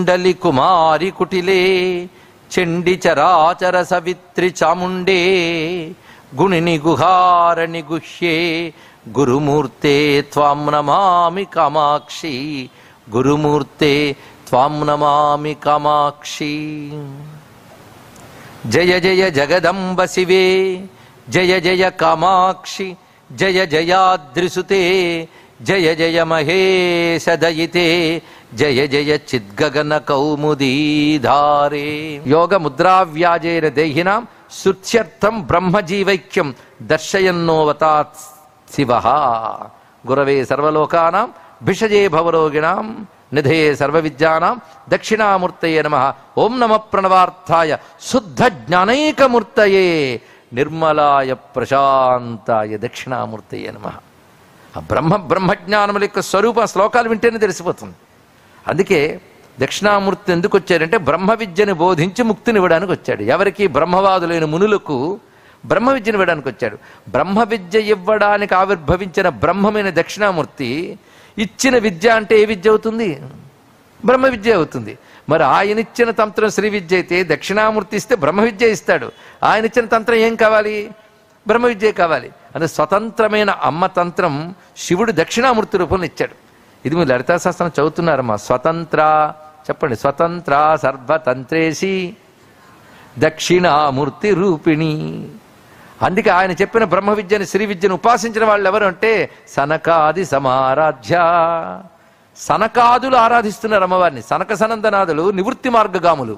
కుండలి కుమారి కుటిలే చండి చరాచర సవిత్రి చాముండే గుణిని గుహారణి గుహ్యే గురుమూర్తే త్వాం నమామి కామాక్షి గురుమూర్తే త్వాం నమామి కామాక్షి. జయ జయ జగదంబ శివే జయ జయ కామాక్షి జయ జయాద్రిసుతే జయ జయ మహేశ దయితే జయ జయ చిద్గగన కౌముదీధారే. యోగ ముద్రావ్యాజేన దేహినాం శుచ్యర్థం బ్రహ్మజీవైక్యం దర్శయన్నోవతాత్ శివః. గురవే సర్వలోకానాం భిషజే భవరోగిణాం నిధే సర్వవిద్యానాం దక్షిణామూర్తయే నమః. ఓం నమ ప్రణవార్థాయ శుద్ధ జ్ఞానైకమూర్తయే నిర్మలాయ ప్రశాంతాయ దక్షిణామూర్తయే నమః. ఆ బ్రహ్మజ్ఞానముల యొక్క స్వరూప శ్లోకాలు వింటేనే తెలిసిపోతుంది. అందుకే దక్షిణామూర్తి ఎందుకు వచ్చాడంటే బ్రహ్మ విద్యను బోధించి ముక్తినివ్వడానికి వచ్చాడు. ఎవరికి? బ్రహ్మవాదులైన మునులకు బ్రహ్మ విద్యను ఇవ్వడానికి వచ్చాడు. బ్రహ్మ విద్య ఇవ్వడానికి ఆవిర్భవించిన బ్రహ్మమైన దక్షిణామూర్తి ఇచ్చిన విద్య అంటే ఏ విద్య అవుతుంది? బ్రహ్మ విద్య అవుతుంది. మరి ఆయన ఇచ్చిన తంత్రం శ్రీ విద్య అయితే దక్షిణామూర్తి ఇస్తే బ్రహ్మ విద్య ఇస్తాడు. ఆయన ఇచ్చిన తంత్రం ఏం కావాలి? బ్రహ్మ విద్య కావాలి. అంటే స్వతంత్రమైన అమ్మ తంత్రం శివుడు దక్షిణామూర్తి రూపంలో ఇచ్చాడు. ఇది మీరు లలితాశాస్త్రం చదువుతున్నారమ్మా. స్వతంత్ర చెప్పండి. స్వతంత్ర సర్వతంత్రేసి దక్షిణామూర్తి రూపిణి. అందుకే ఆయన చెప్పిన బ్రహ్మ విద్యను శ్రీ విద్యను ఉపాసించిన వాళ్ళు ఎవరు అంటే సనకాది సమారాధ్య. సనకాదులు ఆరాధిస్తున్నారు అమ్మవారిని. సనక సనందనాదులు నివృత్తి మార్గగాములు.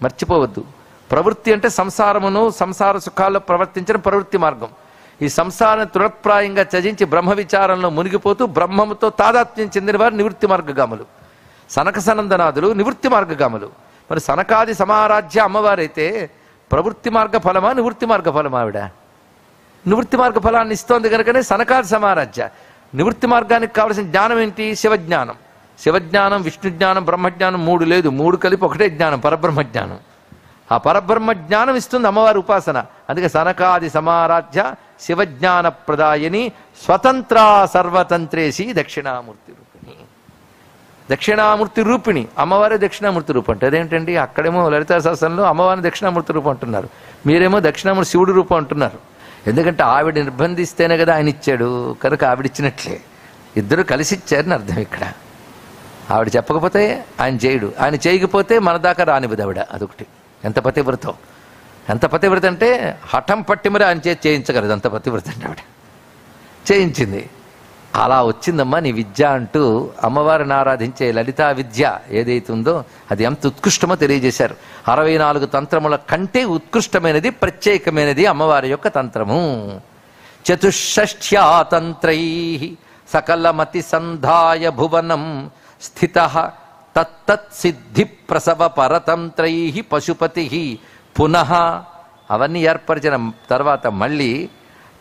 మర్చిపోవద్దు. ప్రవృత్తి అంటే సంసారమును సంసార సుఖాల్లో ప్రవర్తించిన ప్రవృత్తి మార్గం. ఈ సంసారం తృణప్రాయంగా త్యజించి బ్రహ్మ విచారంలో మునిగిపోతూ బ్రహ్మముతో తాదాత్మ్యం చెందిన వారు నివృత్తి మార్గగాములు. సనక సనందనాదులు నివృత్తి మార్గగాములు. మరి సనకాది సమారాధ్య అమ్మవారైతే ప్రవృత్తి మార్గ ఫలమా నివృత్తి మార్గ ఫలమా? ఆవిడ నివృత్తి మార్గ ఫలాన్ని ఇస్తోంది కనుకనే సనకాది సమారాధ్య. నివృత్తి మార్గానికి కావలసిన జ్ఞానం ఏంటి? శివజ్ఞానం. శివజ్ఞానం, విష్ణుజ్ఞానం, బ్రహ్మజ్ఞానం మూడు లేదు. మూడు కలిపి ఒకటే జ్ఞానం, పరబ్రహ్మజ్ఞానం. ఆ పరబ్రహ్మ జ్ఞానం ఇస్తుంది అమ్మవారి ఉపాసన. అందుకే సనకాది సమారాధ్య శివజ్ఞాన ప్రదాయని స్వతంత్ర సర్వతంత్రేసి దక్షిణామూర్తి రూపిణి. దక్షిణామూర్తి రూపిణి అమ్మవారే దక్షిణామూర్తి రూపం అంటే అదేంటండి? అక్కడేమో లలితా శాస్త్రంలో అమ్మవారిని దక్షిణామూర్తి రూపం అంటున్నారు, మీరేమో దక్షిణామూర్తి శివుడి రూపం అంటున్నారు. ఎందుకంటే ఆవిడ నిర్బంధిస్తేనే కదా ఆయన ఇచ్చాడు, కనుక ఆవిడిచ్చినట్లే. ఇద్దరు కలిసి ఇచ్చారని అర్థం. ఇక్కడ ఆవిడ చెప్పకపోతే ఆయన చేయడు, ఆయన చేయకపోతే మన దాకా రానివ్వదు ఆవిడ. అదొకటి. ఎంత పతివ్రతం! ఎంత పతివ్రత అంటే హఠం పట్టి మరి ఆయన చేయించగలదు. అంత పతివ్రత అంటే ఆవిడ చేయించింది. అలా వచ్చిందమ్మా నీ విద్య అంటూ అమ్మవారిని ఆరాధించే లలితా విద్య ఏదైతుందో అది ఎంత ఉత్కృష్టమో తెలియజేశారు. 64 తంత్రముల కంటే ఉత్కృష్టమైనది, ప్రత్యేకమైనది అమ్మవారి యొక్క తంత్రము. చతుషష్ఠ్యా తంత్రై సకలమతి సంధాయ భువనం స్థిత తత్తత్ సిద్ధి ప్రసవ పరతంత్రై పశుపతి పునః. అవన్నీ ఏర్పరిచిన తర్వాత మళ్ళీ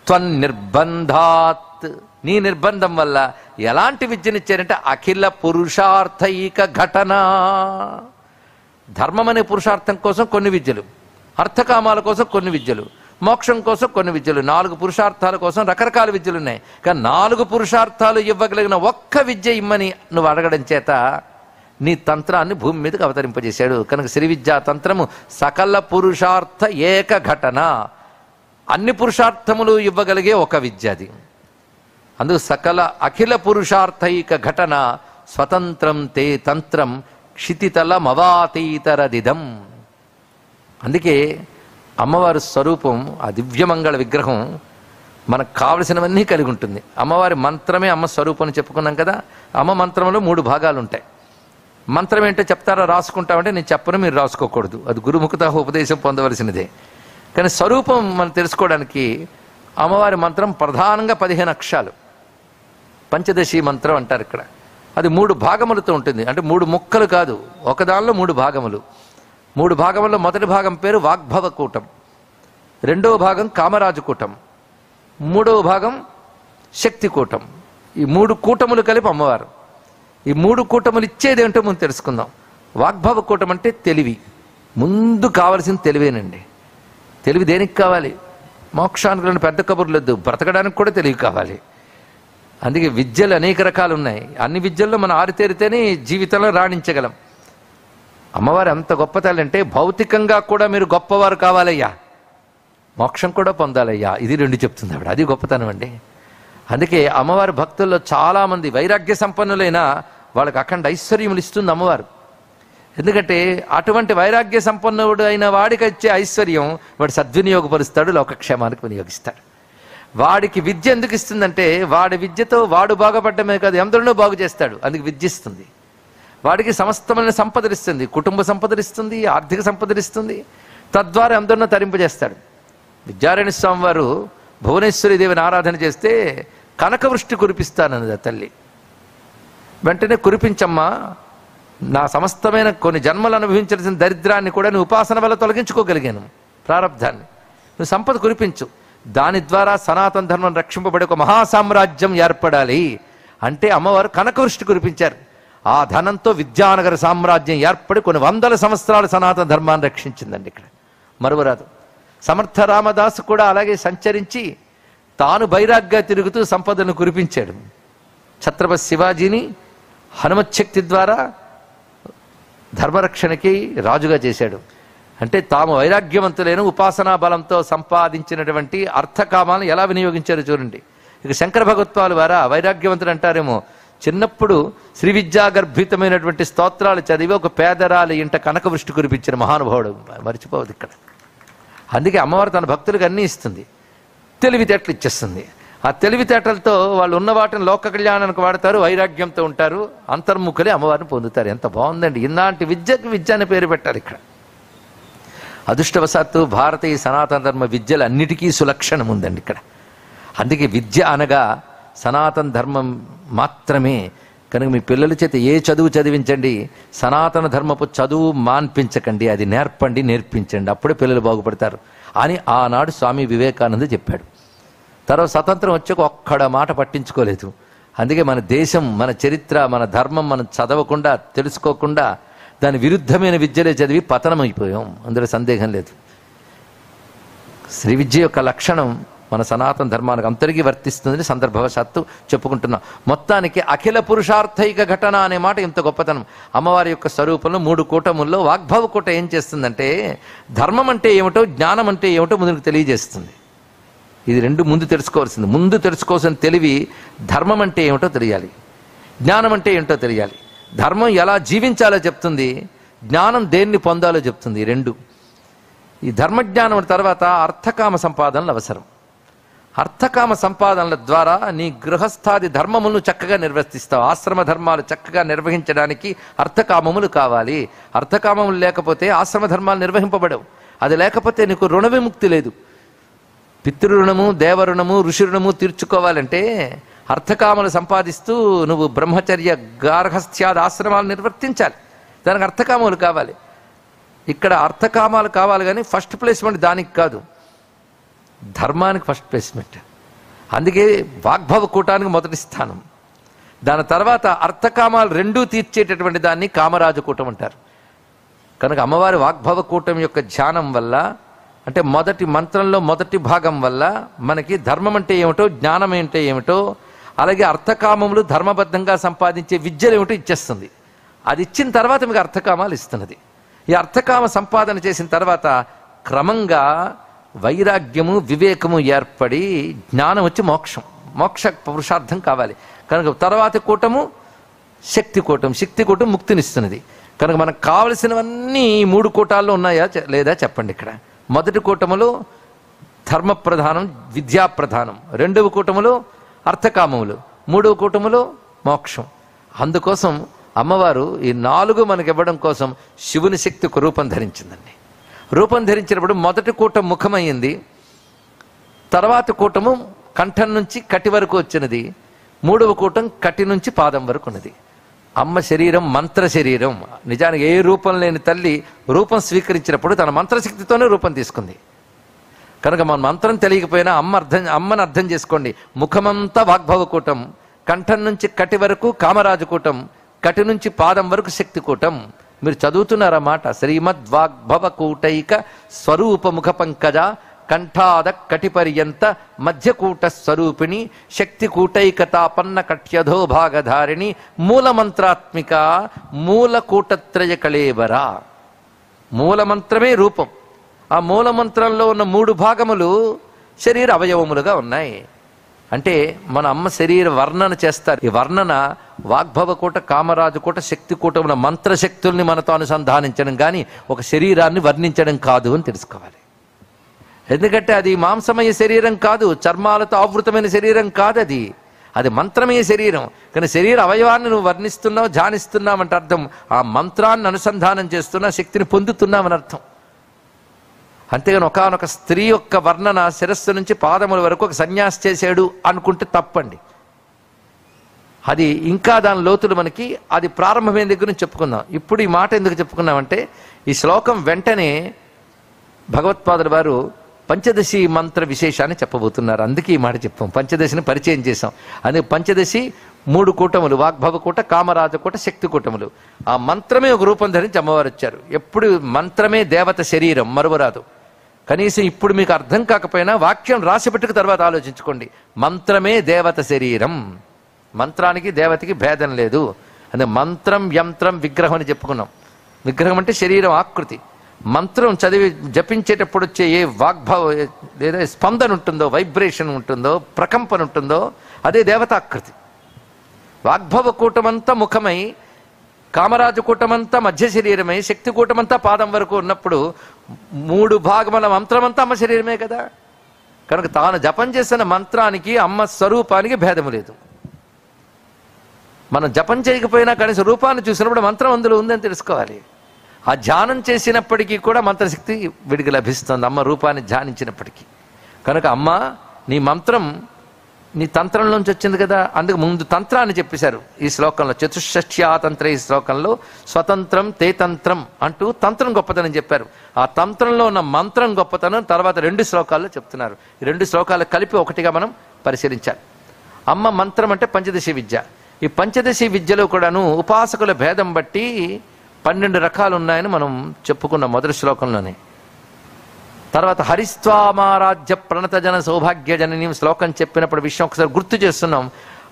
త్వన్నిర్బంధాత్, నీ నిర్బంధం వల్ల ఎలాంటి విద్యనిచ్చారంటే అఖిల పురుషార్థైక ఘటన. ధర్మం అనే పురుషార్థం కోసం కొన్ని విద్యలు, అర్థకామాల కోసం కొన్ని విద్యలు, మోక్షం కోసం కొన్ని విద్యలు, 4 పురుషార్థాల కోసం రకరకాల విద్యలు ఉన్నాయి. కానీ 4 పురుషార్థాలు ఇవ్వగలిగిన ఒక్క విద్య ఇమ్మని నువ్వు అడగడం చేత నీ తంత్రాన్ని భూమి మీదకి అవతరింపజేశాడు. కనుక శ్రీ విద్యా తంత్రము సకల పురుషార్థ ఏక ఘటన. అన్ని పురుషార్థములు ఇవ్వగలిగే ఒక విద్య అది. అందుకు సకల అఖిల పురుషార్థైక ఘటన స్వతంత్రం తే తంత్రం క్షితితలమవాతీతరదిదం. అందుకే అమ్మవారి స్వరూపం, ఆ దివ్యమంగళ విగ్రహం మనకు కావలసినవన్నీ కలిగి ఉంటుంది. అమ్మవారి మంత్రమే అమ్మ స్వరూపం అని చెప్పుకున్నాం కదా. అమ్మ మంత్రంలో 3 భాగాలు ఉంటాయి. మంత్రం ఏంటో చెప్తారా, రాసుకుంటామంటే నేను చెప్పను, మీరు రాసుకోకూడదు. అది గురుముఖత ఉపదేశం పొందవలసినదే. కానీ స్వరూపం మనం తెలుసుకోవడానికి అమ్మవారి మంత్రం ప్రధానంగా 15 అక్షరాలు. పంచదశి మంత్రం అంటారు ఇక్కడ. అది 3 భాగములతో ఉంటుంది. అంటే 3 ముక్కలు కాదు, ఒకదానిలో 3 భాగములు. 3 భాగముల్లో మొదటి భాగం పేరు వాగ్భవ కూటం, రెండవ భాగం కామరాజు కూటం, మూడవ భాగం శక్తి కూటం. ఈ 3 కూటములు కలిపి అమ్మవారు. ఈ 3 కూటములు ఇచ్చేదేంటో మనం తెలుసుకుందాం. వాగ్భవ కూటం అంటే తెలివి. ముందు కావలసిన తెలివేనండి. తెలివి దేనికి కావాలి? మోక్షానికి పెద్ద కబుర్లొద్దు, బ్రతకడానికి కూడా తెలివి కావాలి. అందుకే విద్యలు అనేక రకాలు ఉన్నాయి. అన్ని విద్యల్లో మనం ఆరితేరితేనే జీవితంలో రాణించగలం. అమ్మవారు ఎంత గొప్ప తల్లి అంటే భౌతికంగా కూడా మీరు గొప్పవారు కావాలయ్యా, మోక్షం కూడా పొందాలయ్యా, ఇది రెండు చెప్తుంది ఆవిడ. అది గొప్పతనం అండి. అందుకే అమ్మవారి భక్తుల్లో చాలామంది వైరాగ్య సంపన్నులైన వాళ్ళకి అఖండ ఐశ్వర్యములు ఇస్తుంది అమ్మవారు. ఎందుకంటే అటువంటి వైరాగ్య సంపన్నుడు అయిన వాడికి వచ్చే ఐశ్వర్యం వాడు సద్వినియోగపరుస్తాడు, లోకక్షేమానికి వినియోగిస్తాడు. వాడికి విద్య ఎందుకు ఇస్తుందంటే వాడి విద్యతో వాడు బాగుపడమే కాదు ఎందరినో బాగు చేస్తాడు, అందుకు విద్య ఇస్తుంది. వాడికి సమస్తమైన సంపదలిస్తుంది, కుటుంబ సంపదలిస్తుంది, ఆర్థిక సంపదలిస్తుంది, తద్వారా ఎందరినో తరింపజేస్తాడు. విద్యారణ్య స్వామి వారు భువనేశ్వరి దేవిని ఆరాధన చేస్తే కనకవృష్టి కురిపిస్తానన్నది ఆ తల్లి. వెంటనే కురిపించమ్మా, నా సమస్తమైన కొన్ని జన్మలు అనుభవించాల్సిన దరిద్రాన్ని కూడా నువ్వు ఉపాసన వల్ల తొలగించుకోగలిగాను, ప్రారంధాన్ని నువ్వు సంపద కురిపించు, దాని ద్వారా సనాతన ధర్మం రక్షింపబడే ఒక మహాసామ్రాజ్యం ఏర్పడాలి అంటే అమ్మవారు కనకవృష్టి కురిపించారు. ఆ ధనంతో విద్యానగర సామ్రాజ్యం ఏర్పడి కొన్ని వందల సంవత్సరాలు సనాతన ధర్మాన్ని రక్షించిందండి. ఇక్కడ మరువరాదు. సమర్థ రామదాసు కూడా అలాగే సంచరించి తాను బైరాగ్గా తిరుగుతూ సంపదను కురిపించాడు. ఛత్రపతి శివాజీని హనుమత్శక్తి ద్వారా ధర్మరక్షణకి రాజుగా చేశాడు. అంటే తాము వైరాగ్యవంతులైన ఉపాసనా బలంతో సంపాదించినటువంటి అర్థకామాలను ఎలా వినియోగించారో చూడండి. ఇక శంకర భగవత్పాలు వారా వైరాగ్యవంతులు అంటారేమో, చిన్నప్పుడు శ్రీ విద్యాగర్భితమైనటువంటి స్తోత్రాలు చదివి ఒక పేదరాలి ఇంట కనకవృష్టి కురిపించిన మహానుభావుడు, మర్చిపోవద్దు ఇక్కడ. అందుకే అమ్మవారు తన భక్తులకు అన్నీ ఇస్తుంది, తెలివితేటలు ఇచ్చేస్తుంది. ఆ తెలివితేటలతో వాళ్ళు ఉన్న వాటిని లోక కళ్యాణానికి వాడతారు, వైరాగ్యంతో ఉంటారు, అంతర్ముఖులే అమ్మవారిని పొందుతారు. ఎంత బాగుందండి! ఇలాంటి విద్యకి విద్య అని పేరు పెట్టారు ఇక్కడ. అదృష్టవశాత్తు భారతీయ సనాతన ధర్మ విద్యలు అన్నిటికీ సులక్షణం ఉందండి ఇక్కడ. అందుకే విద్య అనగా సనాతన ధర్మం మాత్రమే. కనుక మీ పిల్లల చేత ఏ చదువు చదివించండి, సనాతన ధర్మపు చదువు మాన్పించకండి, అది నేర్పండి, నేర్పించండి, అప్పుడే పిల్లలు బాగుపడతారు అని ఆనాడు స్వామి వివేకానంద చెప్పాడు. తర్వాత స్వతంత్రం వచ్చాక ఒక్కడ మాట పట్టించుకోలేదు. అందుకే మన దేశం, మన చరిత్ర, మన ధర్మం మనం చదవకుండా, తెలుసుకోకుండా దాని విరుద్ధమైన విద్యలే చదివి పతనమైపోయాం, అందులో సందేహం లేదు. శ్రీ విద్య యొక్క లక్షణం మన సనాతన ధర్మానికి అందరికీ వర్తిస్తుందని సందర్భవశాత్తు చెప్పుకుంటున్నాం. మొత్తానికి అఖిల పురుషార్థైక ఘటన అనే మాట ఇంత గొప్పతనం. అమ్మవారి యొక్క స్వరూపంలో 3 కూటముల్లో వాగ్భవ కూట ఏం చేస్తుందంటే ధర్మం అంటే ఏమిటో, జ్ఞానం అంటే ఏమిటో ముందుకు తెలియజేస్తుంది. ఇది రెండు ముందు తెలుసుకోవాల్సింది. ముందు తెలుసుకోవాల్సిన తెలివి ధర్మం అంటే ఏమిటో తెలియాలి, జ్ఞానం అంటే ఏమిటో తెలియాలి. ధర్మం ఎలా జీవించాలో చెప్తుంది, జ్ఞానం దేన్ని పొందాలో చెప్తుంది. రెండు ఈ ధర్మజ్ఞానం తర్వాత అర్థకామ సంపాదనలు అవసరం. అర్థకామ సంపాదనల ద్వారా నీ గృహస్థాది ధర్మములను చక్కగా నిర్వర్తిస్తావు. ఆశ్రమ ధర్మాలు చక్కగా నిర్వహించడానికి అర్థకామములు కావాలి. అర్థకామములు లేకపోతే ఆశ్రమ ధర్మాలు నిర్వహింపబడవు. అది లేకపోతే నీకు రుణ విముక్తి లేదు. పితృరుణము, దేవరుణము, ఋషి రుణము తీర్చుకోవాలంటే అర్థకామలు సంపాదిస్తూ నువ్వు బ్రహ్మచర్య, గార్హస్థ్యాది ఆశ్రమాలు నిర్వర్తించాలి. దానికి అర్థకామములు కావాలి. ఇక్కడ అర్థకామాలు కావాలి, కానీ ఫస్ట్ ప్లేస్మెంట్ దానికి కాదు, ధర్మానికి ఫస్ట్ ప్లేస్మెంట్. అందుకే వాగ్భవ కూటానికి మొదటి స్థానం. దాని తర్వాత అర్థకామాలు రెండూ తీర్చేటటువంటి దాన్ని కామరాజు కూటం అంటారు. కనుక అమ్మవారి వాగ్భవ కూటం యొక్క ధ్యానం వల్ల, అంటే మొదటి మంత్రంలో మొదటి భాగం వల్ల మనకి ధర్మం అంటే ఏమిటో, జ్ఞానం అంటే ఏమిటో, అలాగే అర్థకామములు ధర్మబద్ధంగా సంపాదించే విద్యలు ఏమిటో ఇచ్చేస్తుంది. అది ఇచ్చిన తర్వాత మీకు అర్థకామాలు ఇస్తున్నది. ఈ అర్థకామ సంపాదన చేసిన తర్వాత క్రమంగా వైరాగ్యము, వివేకము ఏర్పడి జ్ఞానం వచ్చి మోక్షం, మోక్ష పురుషార్థం కావాలి. కనుక తర్వాత కూటము శక్తి కూటం, శక్తి కూటం ముక్తినిస్తున్నది. కనుక మనకు కావలసినవన్నీ ఈ 3 కూటాల్లో ఉన్నాయా లేదా చెప్పండి. ఇక్కడ మొదటి కూటములో ధర్మ ప్రధానం, విద్యా ప్రధానం. రెండవ కూటములో అర్థకామములు, మూడవ కూటములో మోక్షం. అందుకోసం అమ్మవారు ఈ 4 మనకి ఇవ్వడం కోసం శివుని శక్తి ఒక రూపం ధరించిందండి. రూపం ధరించినప్పుడు మొదటి కూటం ముఖమైంది, తర్వాత కూటము కంఠం నుంచి కటి వరకు వచ్చినది, మూడవ కూటం కటి నుంచి పాదం వరకు ఉన్నది. అమ్మ శరీరం మంత్ర శరీరం. నిజానికి ఏ రూపం లేని తల్లి రూపం స్వీకరించినప్పుడు తన మంత్రశక్తితోనే రూపం తీసుకుంది. కనుక మన మంత్రం తెలియకపోయినా అమ్మని అర్థం చేసుకోండి. ముఖమంతా వాగ్భవ కూటం, కంఠం నుంచి కటి వరకు కామరాజు కూటం, కటి నుంచి పాదం వరకు శక్తి కూటం. మీరు చదువుతున్నారన్నమాట. శ్రీమద్వాగ్భవ కూటైక స్వరూప ముఖ పంకజ కంఠాద కటిపర్యంత మధ్యకూట స్వరూపిణి శక్తి కూటైకతాపన్న కట్యధో భాగధారిణి మూలమంత్రాత్మిక మూలకూటత్రయ కళేబర. మూలమంత్రమే రూపం. ఆ మూలమంత్రంలో ఉన్న 3 భాగములు శరీర అవయవములుగా ఉన్నాయి. అంటే మన అమ్మ శరీర వర్ణన చేస్తారు. ఈ వర్ణన వాగ్భవకూట, కామరాజుకూట, శక్తికూటముల మంత్రశక్తుల్ని మనతో అనుసంధానించడం కానీ ఒక శరీరాన్ని వర్ణించడం కాదు అని తెలుసుకోవాలి. ఎందుకంటే అది మాంసమయ శరీరం కాదు, చర్మాలతో ఆవృతమైన శరీరం కాదు, అది మంత్రమయ శరీరం. కానీ శరీర అవయవాన్ని నువ్వు వర్ణిస్తున్నావు, ధ్యానిస్తున్నావు అంటే అర్థం ఆ మంత్రాన్ని అనుసంధానం చేస్తున్నా, శక్తిని పొందుతున్నామని అర్థం. అంతేగాని ఒకనొక స్త్రీ యొక్క వర్ణన శిరస్సు నుంచి పాదముల వరకు ఒక సన్యాసి చేశాడు అనుకుంటే తప్పండి. అది ఇంకా దాని లోతులు మనకి అది ప్రారంభమైన దగ్గర నుంచి చెప్పుకుందాం. ఇప్పుడు ఈ మాట ఎందుకు చెప్పుకున్నామంటే ఈ శ్లోకం వెంటనే భగవత్పాదుల వారు పంచదశి మంత్ర విశేషాన్ని చెప్పబోతున్నారు. అందుకే ఈ మాట చెప్పాం, పంచదశిని పరిచయం చేశాం. అందుకే పంచదశి 3 కూటములు, వాగ్భవకూట, కామరాజకూట, శక్తి కూటములు. ఆ మంత్రమే ఒక రూపం ధరించి అమ్మవారు వచ్చారు. ఎప్పుడు మంత్రమే దేవత శరీరం, మరువరాదు. కనీసం ఇప్పుడు మీకు అర్థం కాకపోయినా వాక్యం రాసిపెట్టుకు తర్వాత ఆలోచించుకోండి. మంత్రమే దేవత శరీరం. మంత్రానికి దేవతకి భేదం లేదు. అంటే మంత్రం, యంత్రం, విగ్రహం అని చెప్పుకున్నాం. విగ్రహం అంటే శరీరం, ఆకృతి. మంత్రం చదివి జపించేటప్పుడు వచ్చే ఏ వాగ్భవ లేదా స్పందన ఉంటుందో, వైబ్రేషన్ ఉంటుందో, ప్రకంపన ఉంటుందో అదే దేవతాకృతి. వాగ్భవ కూటమంతా ముఖమై, కామరాజు కూటమంతా మధ్య శరీరమై, శక్తి కూటమంతా పాదం వరకు ఉన్నప్పుడు 3 భాగముల మంత్రమంతా అమ్మ శరీరమే కదా. కనుక తాను జపం చేసిన మంత్రానికి అమ్మ స్వరూపానికి భేదము లేదు. మనం జపం చేయకపోయినా కనీసం రూపాన్ని చూసినప్పుడు మంత్రం అందులో ఉందని తెలుసుకోవాలి. ఆ ధ్యానం చేసినప్పటికీ కూడా మంత్రశక్తి వీడికి లభిస్తుంది అమ్మ రూపాన్ని ధ్యానించినప్పటికీ. కనుక అమ్మ నీ మంత్రం నీ తంత్రంలోంచి వచ్చింది కదా. అందుకు ముందు తంత్రాన్ని చెప్పేశారు ఈ శ్లోకంలో. చతుషష్ట్యాతంత్ర ఈ శ్లోకంలో స్వతంత్రం తే తంత్రం అంటూ తంత్రం గొప్పతనం చెప్పారు. ఆ తంత్రంలో ఉన్న మంత్రం గొప్పతనం తర్వాత 2 శ్లోకాల్లో చెప్తున్నారు. ఈ 2 శ్లోకాలు కలిపి ఒకటిగా మనం పరిశీలించాలి. అమ్మ మంత్రం అంటే పంచదశి విద్య. ఈ పంచదశి విద్యలో కూడాను ఉపాసకుల భేదం బట్టి 12 రకాలు ఉన్నాయని మనం చెప్పుకున్నాం మొదటి శ్లోకంలోనే. తర్వాత హరిస్వామారాధ్య ప్రణత జన సౌభాగ్య జనని శ్లోకం చెప్పినప్పుడు విషయం ఒకసారి గుర్తు చేస్తున్నాం.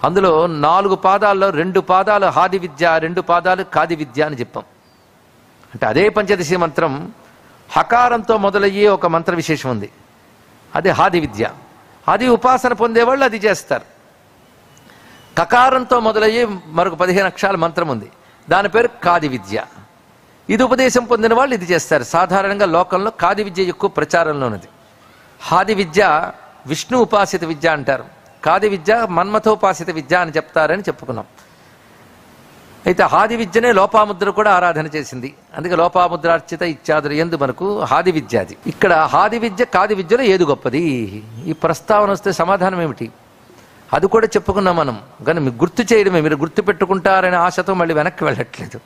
అందులో 4 పాదాల్లో 2 పాదాలు హాది విద్య, 2 పాదాలు కాది విద్య అని చెప్పాం. అంటే అదే పంచదశి మంత్రం హకారంతో మొదలయ్యే ఒక మంత్ర విశేషం ఉంది, అదే హాది విద్య. అది ఉపాసన పొందేవాళ్ళు అది చేస్తారు. కకారంతో మొదలయ్యే మరొక 15 అక్షరాల మంత్రం ఉంది, దాని పేరు కాది విద్య. ఇది ఉపదేశం పొందిన వాళ్ళు ఇది చేస్తారు. సాధారణంగా లోకంలో కాది విద్య ఎక్కువ ప్రచారంలో ఉన్నది. హాది విద్య విష్ణు ఉపాసిత విద్య అంటారు, కాది విద్య మన్మథోపాసిత విద్య అని చెప్తారని చెప్పుకున్నాం. అయితే హాది విద్యనే లోపాముద్ర కూడా ఆరాధన చేసింది. అందుకే లోపాముద్రార్చిత ఇత్యాదులు ఎందు మనకు హాది విద్య. అది ఇక్కడ హాది విద్య కాది విద్యలో ఏది గొప్పది? ఈ ప్రస్తావన వస్తే సమాధానం ఏమిటి? అది కూడా చెప్పుకున్నాం మనం. కానీ మీకు గుర్తు చేయడమే, మీరు గుర్తు పెట్టుకుంటారనే ఆశతో మళ్ళీ వెనక్కి వెళ్ళట్లేదు.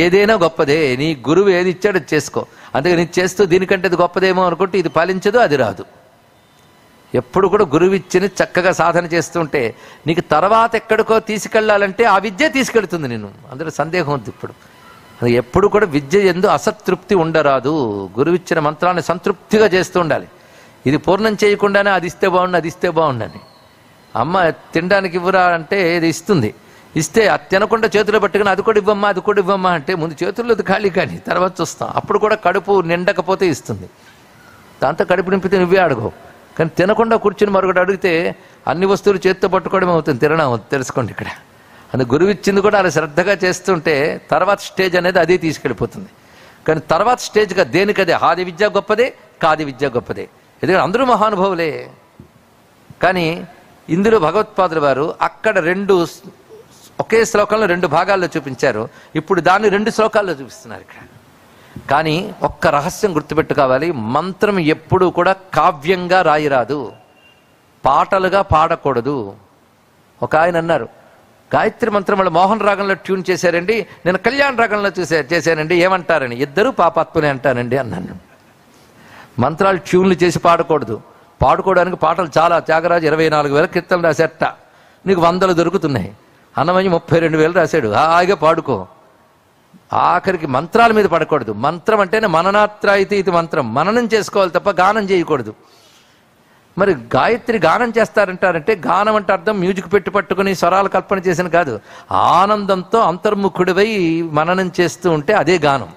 ఏదైనా గొప్పదే, నీ గురువు ఏది ఇచ్చాడో చేసుకో. అందుకే నీ చేస్తూ దీనికంటే అది గొప్పదేమో అనుకుంటే ఇది ఫలించదు, అది రాదు. ఎప్పుడు కూడా గురువు ఇచ్చిన చక్కగా సాధన చేస్తుంటే నీకు తర్వాత ఎక్కడికో తీసుకెళ్లాలంటే ఆ విద్య తీసుకెళ్తుంది నిన్ను, అందులో సందేహం ఉంది. ఇప్పుడు అది ఎప్పుడు కూడా విద్య ఎందు అసంతృప్తి ఉండరాదు. గురువు ఇచ్చిన మంత్రాన్ని సంతృప్తిగా చేస్తూ ఉండాలి. ఇది పూర్ణం చేయకుండానే అది ఇస్తే బాగుండు, అది ఇస్తే బాగుండని. అమ్మ తినడానికి ఇవ్వరా అంటే ఇది ఇస్తుంది, ఇస్తే అది తినకుండా చేతిలో పట్టుకుని అది కూడా ఇవ్వమ్మా, అది కూడా ఇవ్వమ్మా అంటే ముందు చేతుల్లో ఖాళీ కానీ తర్వాత చూస్తాం. అప్పుడు కూడా కడుపు నిండకపోతే ఇస్తుంది, దాంతో కడుపు నింపితే నువ్వే అడగవు. కానీ తినకుండా కూర్చుని మరొకటి అడిగితే అన్ని వస్తువులు చేతితో పట్టుకోవడం అవుతుంది, తినడం అవుతుంది. తెలుసుకోండి ఇక్కడ. అందుకు గురువు ఇచ్చింది కూడా అలా శ్రద్ధగా చేస్తుంటే తర్వాత స్టేజ్ అనేది అదే తీసుకెళ్ళిపోతుంది. కానీ తర్వాత స్టేజ్గా దేనికదే హాది విద్య గొప్పదే, కాది విద్య గొప్పదే. ఎందుకంటే అందరూ మహానుభావులే. కానీ ఇందులో భగవత్పాదుల వారు అక్కడ ఒకే శ్లోకంలో 2 భాగాల్లో చూపించారు. ఇప్పుడు దాన్ని 2 శ్లోకాల్లో చూపిస్తున్నారు ఇక్కడ. కానీ ఒక్క రహస్యం గుర్తుపెట్టుకోవాలి, మంత్రం ఎప్పుడూ కూడా కావ్యంగా రాయిరాదు, పాటలుగా పాడకూడదు. ఒక ఆయన అన్నారు, గాయత్రి మంత్రం వాళ్ళు మోహన్ రాగంలో ట్యూన్ చేశారండి, నేను కళ్యాణ్ రాగంలో చేశానండి, ఏమంటారని. ఇద్దరూ పాపాత్ములే అంటానండి అన్నాను. మంత్రాలు ట్యూన్లు చేసి పాడకూడదు. పాడుకోవడానికి పాటలు చాలా. త్యాగరాజు 24,000 కీర్తనలు రాసేట, నీకు 100 దొరుకుతున్నాయి. అన్నమయ్య 32,000 రాశాడు, హాయిగా పాడుకో. ఆఖరికి మంత్రాల మీద పడకూడదు. మంత్రం అంటేనే మననాత్రాయితీ ఇది మంత్రం, మననం చేసుకోవాలి తప్ప గానం చేయకూడదు. మరి గాయత్రి గానం చేస్తారంటారంటే గానం అంటే అర్థం మ్యూజిక్ పెట్టి పట్టుకుని స్వరాలు కల్పన చేసిన కాదు, ఆనందంతో అంతర్ముఖుడివై మననం చేస్తూ ఉంటే అదే గానం.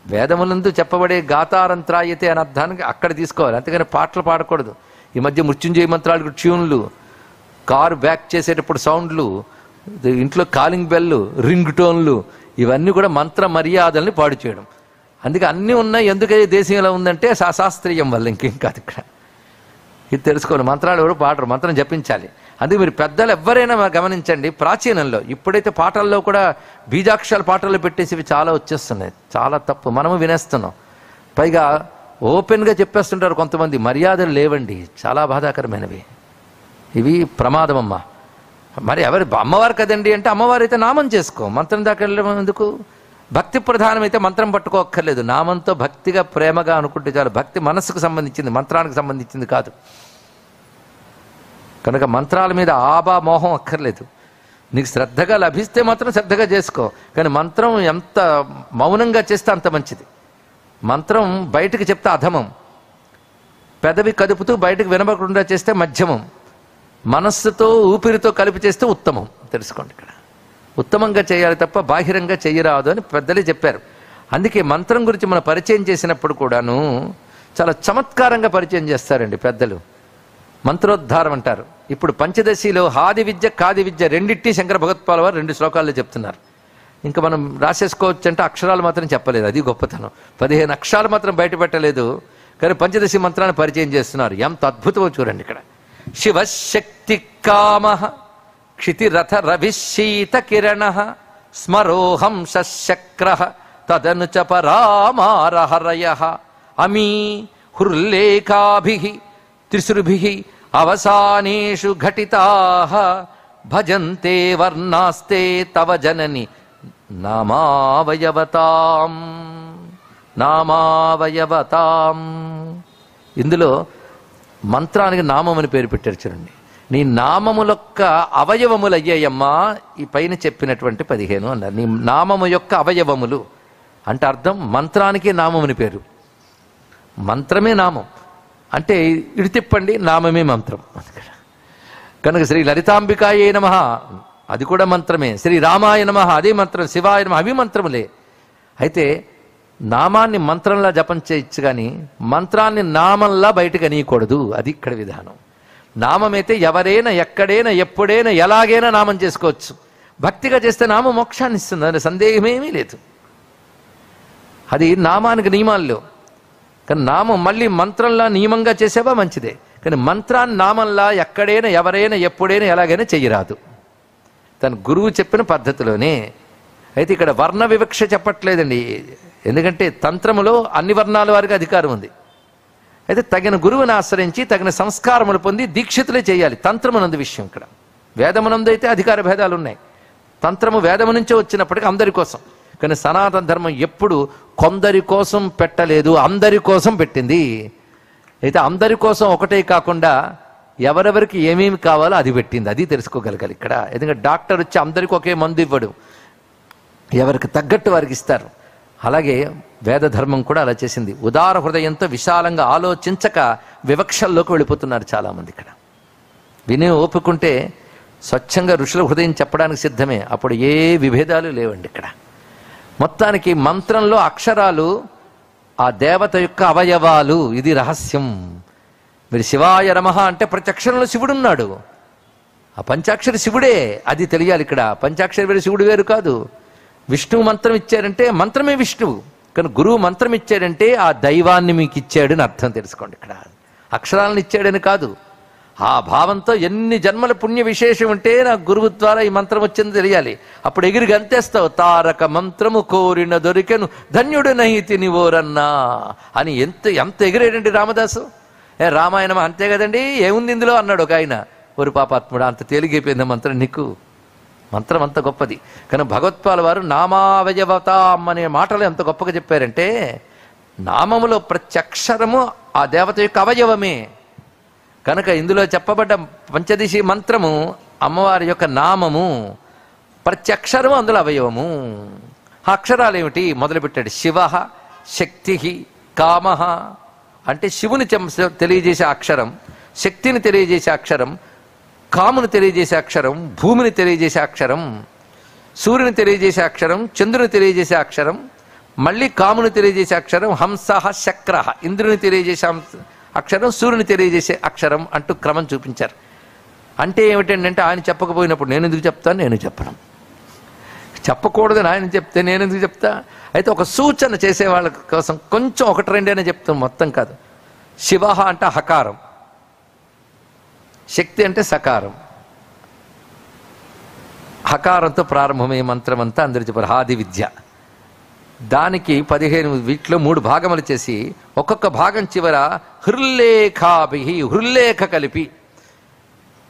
వేదములందు చెప్పబడే గాతారంత్రాయతే అనే అర్థానికి అక్కడ తీసుకోవాలి, అంతేగాని పాటలు పాడకూడదు. ఈ మధ్య మృత్యుంజయ మంత్రాలకు ట్యూన్లు, కారు బ్యాక్ చేసేటప్పుడు సౌండ్లు, ఇంట్లో కాలింగ్ బెల్లు, రింగ్ టోన్లు, ఇవన్నీ కూడా మంత్ర మర్యాదల్ని పాడు చేయడం. అందుకే అన్నీ ఉన్నాయి. ఎందుకని దేశంలో ఉందంటే శాస్త్రీయం వల్ల, ఇంకేం కాదు. ఇక్కడ ఇది తెలుసుకోవాలి. మంత్రాలు ఎవరు పాడరు, మంత్రం జపించాలి. అందుకే మీరు పెద్దలు ఎవరైనా గమనించండి, ప్రాచీనంలో ఇప్పుడైతే పాటల్లో కూడా బీజాక్షరాలు పాటల్లో పెట్టేసి ఇవి చాలా వచ్చేస్తున్నాయి. చాలా తప్పు, మనము వినేస్తున్నాం. పైగా ఓపెన్గా చెప్పేస్తుంటారు కొంతమంది. మర్యాదలు లేవండి, చాలా బాధాకరమైనవి. ఇవి ప్రమాదం అమ్మా. మరి ఎవరు అమ్మవారు కదండి అంటే అమ్మవారు అయితే నామం చేసుకో, మంత్రం దాకా వెళ్ళడం ఎందుకు? భక్తి ప్రధానమైతే మంత్రం పట్టుకోక్కర్లేదు, నామంతో భక్తిగా ప్రేమగా అనుకుంటే చాలు. భక్తి మనస్సుకు సంబంధించింది, మంత్రానికి సంబంధించింది కాదు. కనుక మంత్రాల మీద మోహం అక్కర్లేదు. నీకు శ్రద్ధగా లభిస్తే మాత్రం శ్రద్ధగా చేసుకో, కానీ మంత్రం ఎంత మౌనంగా చేస్తే అంత మంచిది. మంత్రం బయటకు చెప్తే అధమం, పెదవి కదుపుతూ బయటకు వినబడకుండా చేస్తే మధ్యమం, మనస్సుతో ఊపిరితో కలిపి చేస్తే ఉత్తమం. తెలుసుకోండి, ఇక్కడ ఉత్తమంగా చేయాలి తప్ప బాహిరంగా చెయ్యరాదు అని పెద్దలే చెప్పారు. అందుకే మంత్రం గురించి మనం పరిచయం చేసినప్పుడు కూడాను చాలా చమత్కారంగా పరిచయం చేస్తారండి పెద్దలు. మంత్రోద్ధారం అంటారు. ఇప్పుడు పంచదశిలో హాది విద్య కాది విద్య రెండిట్టి శంకర భగవత్పాల్ వారు 2 శ్లోకాల్లో చెప్తున్నారు. ఇంకా మనం రాసేసుకోవచ్చు అంటే అక్షరాలు మాత్రం చెప్పలేదు, అది గొప్పతనం. 15 అక్షరాలు మాత్రం బయట పెట్టలేదు, కానీ పంచదశి మంత్రాన్ని పరిచయం చేస్తున్నారు. ఎంత అద్భుతమో చూడండి. ఇక్కడ శివశక్తి కామ క్షితిరథ రవిశీత కిరణ స్మరోహం శక్ర తదను చ పరామారహరయ అమీ హృల్లేఖాభి త్రిశృభి అవసానేషు ఘటితాః భజంతే వర్ణాస్తే తవ జనని నామావయవతాం నామావయవతాం. ఇందులో మంత్రానికి నామం అని పేరు పెట్టారు చూడండి. నీ నామములొక్క అవయవములు అయ్యాయమ్మా ఈ పైన చెప్పినటువంటి 15 అన్నారు. నీ నామము యొక్క అవయవములు అంటే అర్థం మంత్రానికి నామముని పేరు. మంత్రమే నామం అంటే ఇటు తిప్పండి, నామమే మంత్రం. కనుక శ్రీ లలితాంబికాయే నమః అది కూడా మంత్రమే, శ్రీ రామాయ నమః అదే మంత్రం, శివాయ నమః అవి మంత్రములే. అయితే నామాన్ని మంత్రంలా జపం చేయొచ్చు, కానీ మంత్రాన్ని నామంలా బయటకు అనీయకూడదు. అది ఇక్కడ విధానం. నామమైతే ఎవరైనా ఎక్కడైనా ఎప్పుడైనా ఎలాగైనా నామం చేసుకోవచ్చు. భక్తిగా చేస్తే నామం మోక్షాన్ని ఇస్తుంది, అనే సందేహమేమీ లేదు. అది నామానికి నియమాల్లో. కానీ నామం మళ్ళీ మంత్రంలా నియమంగా చేసేవా మంచిదే, కానీ మంత్రాన్ని నామంలా ఎక్కడైనా ఎవరైనా ఎప్పుడైనా ఎలాగైనా చెయ్యరాదు, తన గురువు చెప్పిన పద్ధతిలోనే. అయితే ఇక్కడ వర్ణ వివక్ష చెప్పట్లేదండి, ఎందుకంటే తంత్రములో అన్ని వర్ణాల వారికి అధికారం ఉంది. అయితే తగిన గురువుని ఆశ్రయించి తగిన సంస్కారములు పొంది దీక్షితులే చేయాలి. తంత్రమునందు విషయం ఇక్కడ. వేదమునందు అయితే అధికార భేదాలు ఉన్నాయి. తంత్రము వేదము నుంచే వచ్చినప్పటికీ అందరి కోసం. కానీ సనాతన ధర్మం ఎప్పుడు కొందరి కోసం పెట్టలేదు, అందరి కోసం పెట్టింది. అయితే అందరి కోసం ఒకటే కాకుండా ఎవరెవరికి ఏమేమి కావాలో అది పెట్టింది. అది తెలుసుకోగలగాలి ఇక్కడ. ఎందుకంటే డాక్టర్ వచ్చి అందరికీ ఒకే మందు ఇవ్వడు, ఎవరికి తగ్గట్టు వారికి ఇస్తారు. అలాగే వేద ధర్మం కూడా అలా చేసింది. ఉదార హృదయంతో విశాలంగా ఆలోచించక వివక్షల్లోకి వెళ్ళిపోతున్నారు చాలామంది. ఇక్కడ వినే ఓపుకుంటే స్వచ్ఛంగా ఋషుల హృదయం చెప్పడానికి సిద్ధమే, అప్పుడు ఏ విభేదాలు లేవండి. ఇక్కడ మొత్తానికి మంత్రంలో అక్షరాలు ఆ దేవత యొక్క అవయవాలు, ఇది రహస్యం. మీరు శివాయ నమః అంటే ప్రతి అక్షరంలో శివుడున్నాడు, ఆ పంచాక్షరి శివుడే, అది తెలియాలి. ఇక్కడ పంచాక్షరి వేరు శివుడు వేరు కాదు. విష్ణువు మంత్రం ఇచ్చారంటే మంత్రమే విష్ణువు, కానీ గురువు మంత్రం ఇచ్చాడంటే ఆ దైవాన్ని మీకు ఇచ్చాడని అర్థం తెలుసుకోండి. ఇక్కడ అక్షరాలను ఇచ్చాడని కాదు, ఆ భావంతో ఎన్ని జన్మల పుణ్య విశేషం ఉంటే నాకు గురువు ద్వారా ఈ మంత్రం వచ్చింది తెలియాలి. అప్పుడు ఎగిరి గంతేస్తావు, తారక మంత్రము కోరిన దొరికెను ధన్యుడు నహితి నివోరన్నా అని. ఎంత ఎగిరేడండి రామదాసు. రామాయణం అంతే కదండి, ఏముంది ఇందులో అన్నాడు ఒక ఆయన. ఒరు పాపాత్ముడు, అంత తేలిగైపోయింది మంత్రం నీకు. మంత్రం అంత గొప్పది. కానీ భగవత్పాల్ వారు నామావయవతాం అనే మాటలు ఎంత గొప్పగా చెప్పారంటే, నామములో ప్రతి అక్షరము ఆ దేవత యొక్క అవయవమే. కనుక ఇందులో చెప్పబడ్డ పంచదశి మంత్రము అమ్మవారి యొక్క నామము, ప్రతి అక్షరము అందులో అవయవము. ఆ అక్షరాలు ఏమిటి మొదలుపెట్టాడు. శివ, శక్తి, కామ అంటే శివుని తెలియజేసే అక్షరం, శక్తిని తెలియజేసే అక్షరం, కాముని తెలియజేసే అక్షరం, భూమిని తెలియజేసే అక్షరం, సూర్యుని తెలియజేసే అక్షరం, చంద్రుని తెలియజేసే అక్షరం, మళ్ళీ కాముని తెలియజేసే అక్షరం, హంస, శక్ర ఇంద్రుని తెలియజేసే అక్షరం, సూర్యుని తెలియజేసే అక్షరం అంటూ క్రమం చూపించారు. అంటే ఏమిటంటే ఆయన చెప్పకపోయినప్పుడు నేను ఎందుకు చెప్తాను, నేను చెప్పను. చెప్పకూడదని ఆయన చెప్తే నేను ఎందుకు చెప్తా. అయితే ఒక సూచన చేసే వాళ్ళ కోసం కొంచెం ఒకటి రెండైనా చెప్తాను, మొత్తం కాదు. శివ అంటే హకారం, శక్తి అంటే సకారం, హకారంతో ప్రారంభమయ్యే మంత్రం అంతా అందరూ చెప్పారు ఆది విద్య. దానికి 15 వీటిలో 3 భాగములు చేసి ఒక్కొక్క భాగం చివర హృల్లేఖాభి, హృల్లేఖ కలిపి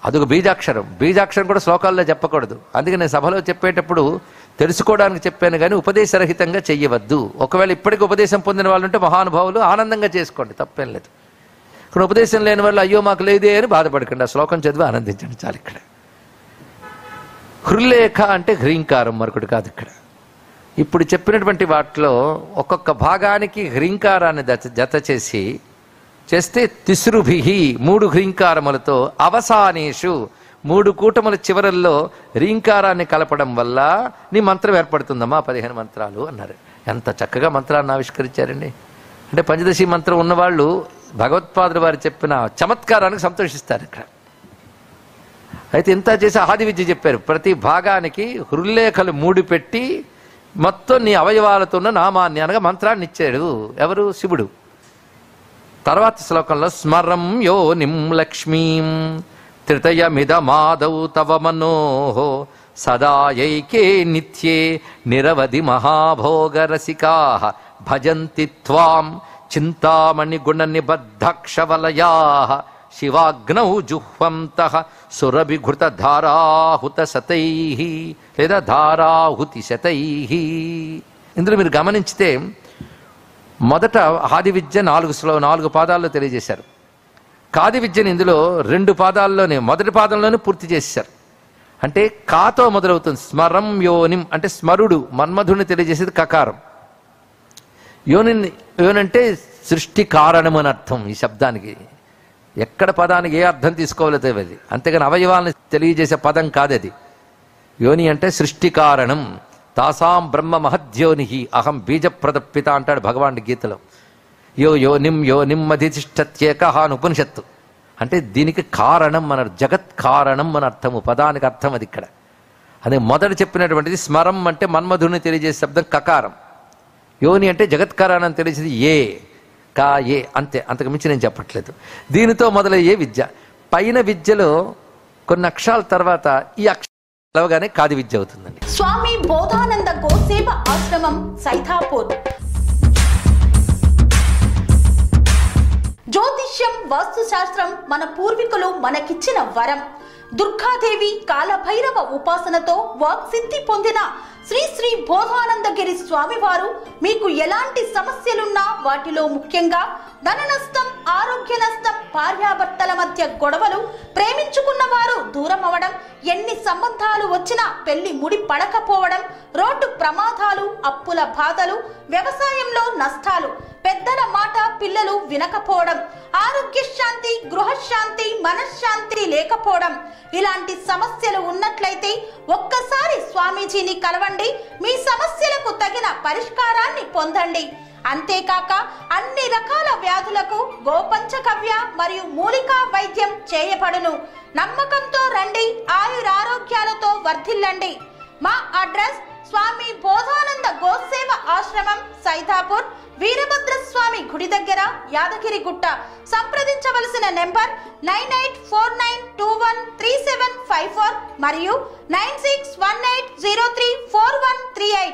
అదొక బీజాక్షరం. బీజాక్షరం కూడా శ్లోకాల్లో చెప్పకూడదు. అందుకే నేను సభలో చెప్పేటప్పుడు తెలుసుకోవడానికి చెప్పాను కానీ ఉపదేశరహితంగా చెయ్యవద్దు. ఒకవేళ ఇప్పటికీ ఉపదేశం పొందిన వాళ్ళు ఉంటే మహానుభావులు ఆనందంగా చేసుకోండి, తప్పేం లేదు. ఇక్కడ ఉపదేశం లేని వాళ్ళు అయ్యో మాకు లేదే అని బాధపడకండి, ఆ శ్లోకం చదివి ఆనందించండి చాలు. ఇక్కడ హృల్లేఖ అంటే హ్రీంకారం, మరొకటి కాదు. ఇక్కడ ఇప్పుడు చెప్పినటువంటి వాటిలో ఒక్కొక్క భాగానికి హ్రీంకారాన్ని జత చేస్తే తిస్రుభి 3 హ్రీంకారములతో అవసానేషు 3 కూటముల చివరల్లో హ్రీంకారాన్ని కలపడం వల్ల నీ మంత్రం ఏర్పడుతుందమ్మా 15 మంత్రాలు అన్నారు. ఎంత చక్కగా మంత్రాన్ని ఆవిష్కరించారండి. అంటే పంచదశి మంత్రం ఉన్నవాళ్ళు భగవత్పాదులు వారు చెప్పిన చమత్కారానికి సంతోషిస్తారు. ఇక్కడ అయితే ఇంత చేసి ఆది విద్య చెప్పారు. ప్రతి భాగానికి హృల్లేఖలు 3 పెట్టి మొత్తం నీ అవయవాలతో ఉన్న నామాన్ని అనగా మంత్రాన్ని ఇచ్చాడు. ఎవరు? శివుడు. తర్వాత శ్లోకంలో స్మరం యోనిం లక్ష్మీం త్రితయమిదమాదౌ తవ మనోహో సదాయైకే నిత్యే నిరవధి మహాభోగరసికా భజంతి త్వాం చింతామణి గుణ నిబద్ధక్షవలయా శివాగ్నౌ జుహ్వంతః సురభిఘృత ధారాహుత శతై లేదా ధారాహుతి శతై. ఇందులో మీరు గమనించితే మొదట ఆది విద్య 4 పాదాల్లో తెలియజేశారు. కాది విద్యను ఇందులో 2 పాదాల్లోనే మొదటి పాదంలోనే పూర్తి చేశారు. అంటే కాతో మొదలవుతుంది. స్మరం యోనిం అంటే స్మరుడు, మన్మధుడిని తెలియజేసేది కకారం. యోనంటే సృష్టి కారణం అని అర్థం. ఈ శబ్దానికి ఎక్కడ పదానికి ఏ అర్థం తీసుకోవాలో తెలియదు, అంతేగాని అవయవాలను తెలియజేసే పదం కాదది. యోని అంటే సృష్టి కారణం. తాసాం బ్రహ్మ మహద్యోని అహం బీజప్రదపిత అంటాడు భగవానుడి గీతలో. యోనిం అధిష్ఠత్యేక అని ఉపనిషత్తు. అంటే దీనికి కారణం అన్నారు, జగత్ కారణం అని అర్థము, పదానికి అర్థం అది. ఇక్కడ అదే మొదట చెప్పినటువంటిది స్మరం అంటే మన్మధుడిని తెలియజేసే శబ్దం కకారం. యోని అంటే జగత్కారణం తెలిసేది ఏ అంతే, అంతకు మించి నేను చెప్పట్లేదు. దీనితో మొదలయ్యే విద్య. పైన విద్యలో కొన్ని అక్షరాల తర్వాత ఈ అక్షరాలుగానే కాది విద్య అవుతుందండి. స్వామి బోధానంద గోసేవ ఆశ్రమం సైథాపూర్. జ్యోతిష్యం, వాస్తు శాస్త్రం మన పూర్వీకులు మనకిచ్చిన వరం. దుర్గాదేవి, కాలభైరవ ఉపాసనతో వాక్సిద్ధి పొందిన శ్రీ శ్రీ బోధానందగిరి స్వామివారు మీకు ఎలాంటి సమస్యలున్నా, వాటిలో ముఖ్యంగా ధన నష్టం, ఆరోగ్య నష్టం, భార్యాభర్తల మధ్య గొడవలు, ప్రేమించుకున్న వారు దూరం అవడం, ఎన్ని సంబంధాలు వచ్చినా పెళ్లి ముడి పడకపోవడం, రోడ్డు ప్రమాదాలు, అప్పుల బాధలు, వ్యవసాయంలో నష్టాలు, పెద్దల మాట పిల్లలు వినకపోవడం, ఆరోగ్య శాంతి, గృహశాంతి, మనశ్శాంతి లేకపోవడం, ఇలాంటి సమస్యలు ఉన్నట్లయితే ఒక్కసారి స్వామీజీని కలవండి. మీ సమస్యలకు తగిన పరిష్కారాన్ని పొందండి. అంతేకాక అన్ని రకాల వ్యాధులకు గోపంచకవ్య మరియు మూలికా వైద్యం చేయబడును. నమ్మకంతో రండి, ఆయురారోగ్యాలతో వర్ధిల్లండి. మా అడ్రస్ స్వామి బోధానంద గోసేవ ఆశ్రమం సైథాపూర్, వీరభద్రస్వామి గుడి దగ్గర, యాదగిరిగుట్ట. సంప్రదించవలసిన నెంబర్ 9849213754 మరియు 9618034138.